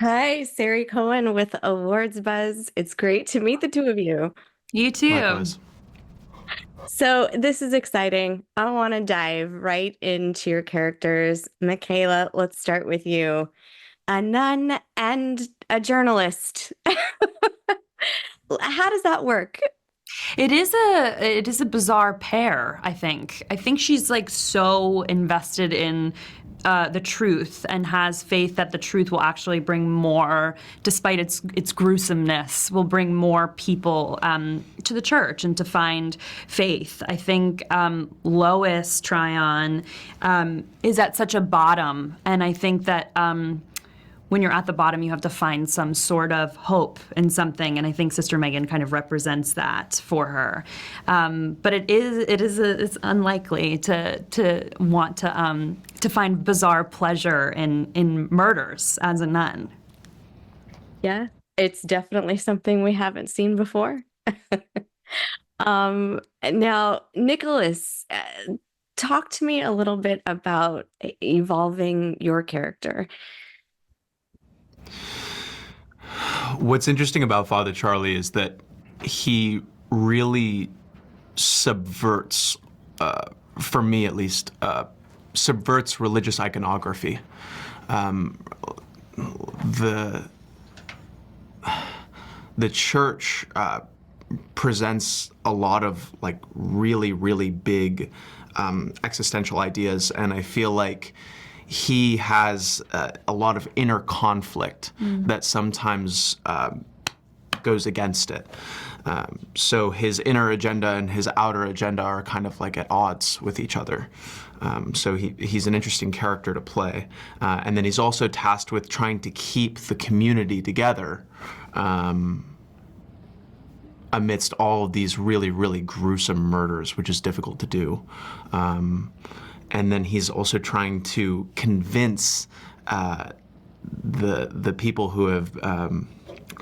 Hi, Sari Cohen with Awards Buzz. It's great to meet the two of you. You too. Likewise. So, this is exciting. I want to dive right into your characters. Michaela, let's start with you. A nun and a journalist. How does that work? It is a bizarre pair, I think. I think she's like so invested in the truth and has faith that the truth will actually bring more, despite its gruesomeness, will bring more people to the church and to find faith. I think Lois Tryon is at such a bottom, and I think that when you're at the bottom, you have to find some sort of hope in something, and I think Sister Megan kind of represents that for her. But it's unlikely to want to find bizarre pleasure in murders as a nun. Yeah, it's definitely something we haven't seen before. Now, Nicholas, talk to me a little bit about evolving your character. What's interesting about Father Charlie is that he really subverts, for me at least, subverts religious iconography. Um, the the church presents a lot of like really, really big existential ideas, and I feel like he has a lot of inner conflict that sometimes goes against it. So his inner agenda and his outer agenda are kind of like at odds with each other. So he's an interesting character to play. And then he's also tasked with trying to keep the community together amidst all of these really, really gruesome murders, which is difficult to do. And then he's also trying to convince the people who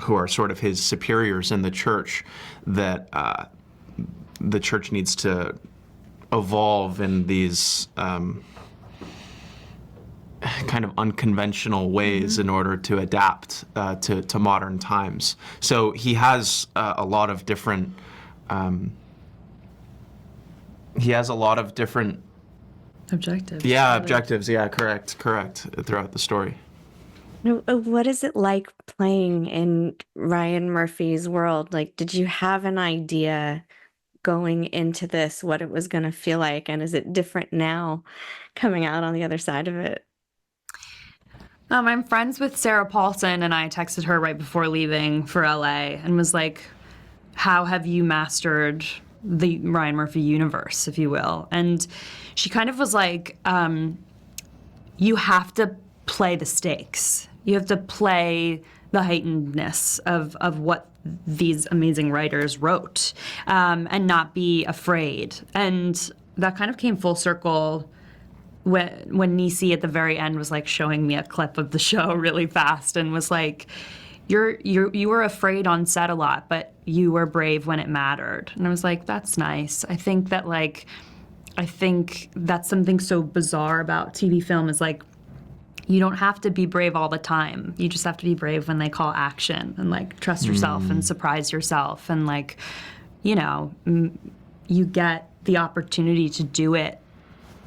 are sort of his superiors in the church that the church needs to evolve in these kind of unconventional ways in order to adapt to modern times. So he has a lot of different. He has a lot of different. Objectives. Yeah, objectives. Yeah, correct. Throughout the story. What is it like playing in Ryan Murphy's world? Like, did you have an idea going into this, what it was going to feel like? And is it different now coming out on the other side of it? I'm friends with Sarah Paulson, and I texted her right before leaving for LA and was like, how have you mastered the Ryan Murphy universe, if you will? And she kind of was like, you have to play the stakes. You have to play the heightenedness of what these amazing writers wrote, and not be afraid. And that kind of came full circle when Nisi at the very end was like showing me a clip of the show really fast and was like, you were afraid on set a lot, but you were brave when it mattered. And I was like, that's nice. I think that's something so bizarre about TV film is like, you don't have to be brave all the time. You just have to be brave when they call action and like trust yourself and surprise yourself. And like, you get the opportunity to do it,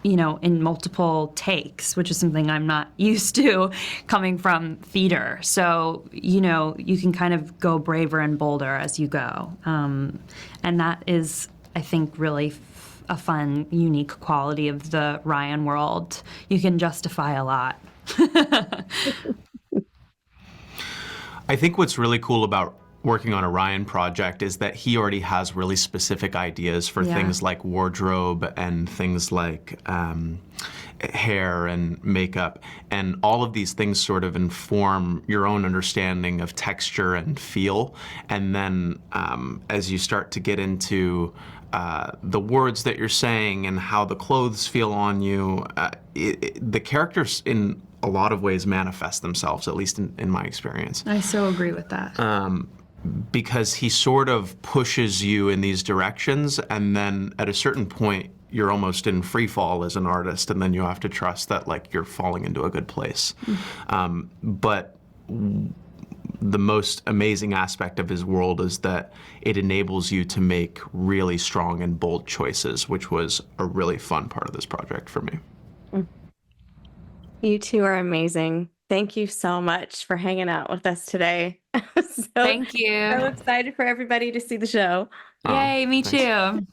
in multiple takes, which is something I'm not used to coming from theater. So, you can kind of go braver and bolder as you go. And that is, I think, really a fun, unique quality of the Ryan world. You can justify a lot. I think what's really cool about working on a Ryan project is that he already has really specific ideas for things like wardrobe and things like hair and makeup. And all of these things sort of inform your own understanding of texture and feel. And then as you start to get into the words that you're saying and how the clothes feel on you, the characters in a lot of ways manifest themselves, at least in my experience. I so agree with that. Because he sort of pushes you in these directions, and then at a certain point, you're almost in free fall as an artist, and then you have to trust that like you're falling into a good place. But the most amazing aspect of his world is that it enables you to make really strong and bold choices, which was a really fun part of this project for me. You two are amazing. Thank you so much for hanging out with us today. Thank you. So excited for everybody to see the show. Yay, me Thanks. too.